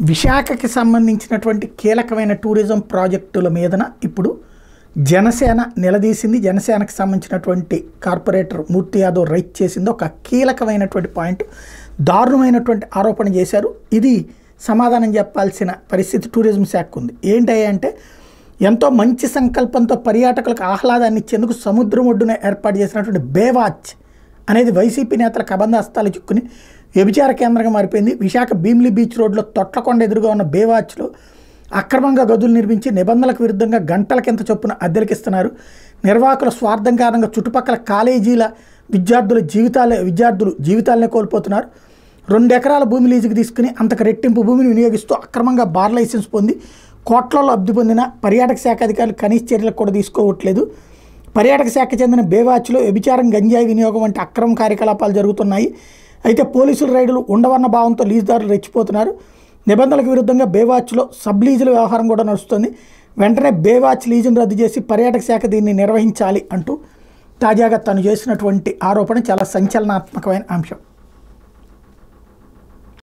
విశాఖకి సంబంధించినటువంటి కీలకమైన టూరిజం ప్రాజెక్టుల మీదన ఇప్పుడు జనసేన నిలదీసింది. జనసేనకి సంబంధించినటువంటి కార్పొరేటర్ మూర్తి యాదవ్ రైట్ చేసింది ఒక కీలకమైనటువంటి పాయింట్. దారుణమైనటువంటి ఆరోపణ చేశారు. ఇది సమాధానం చెప్పాల్సిన పరిస్థితి టూరిజం శాఖకు ఉంది. ఏంటంటే ఎంతో మంచి సంకల్పంతో పర్యాటకులకు ఆహ్లాదాన్ని ఇచ్చేందుకు సముద్రం ఒడ్డున ఏర్పాటు చేసినటువంటి బేవాచ్ అనేది వైసీపీ నేతల కబంధాస్తాలు చిక్కుని వ్యభిచార కేంద్రంగా మారిపోయింది. విశాఖ భీమిలి బీచ్ రోడ్లో తొట్లకొండ ఎదురుగా ఉన్న బేవాచ్లో అక్రమంగా గదులు నిర్మించి నిబంధనలకు విరుద్ధంగా గంటల కింద చొప్పున అద్దెలకిస్తున్నారు. నిర్వాహకుల స్వార్థం కారణంగా చుట్టుపక్కల కాలేజీల విద్యార్థులు జీవితాలనే కోల్పోతున్నారు. 2 ఎకరాల భూమి లీజుకి తీసుకుని అంతకు రెట్టింపు భూమిని వినియోగిస్తూ అక్రమంగా బార్ లైసెన్స్ పొంది కోట్లలో లబ్ధి పొందిన పర్యాటక శాఖ అధికారులు కనీస చర్యలకు కూడా తీసుకోవట్లేదు. పర్యాటక శాఖ చెందిన బేవాచ్లో వ్యభిచారం, గంజాయి వినియోగం వంటి అక్రమ కార్యకలాపాలు జరుగుతున్నాయి. అయితే పోలీసుల రైడులు ఉండవన్న భావంతో లీజుదారులు రెచ్చిపోతున్నారు. నిబంధనలకు విరుద్ధంగా బేవాచ్లో సబ్ లీజుల వ్యవహారం కూడా నడుస్తుంది. వెంటనే బేవాచ్ లీజును రద్దు చేసి పర్యాటక శాఖ దీన్ని నిర్వహించాలి అంటూ తాజాగా తను చేసినటువంటి ఆరోపణ చాలా సంచలనాత్మకమైన అంశం.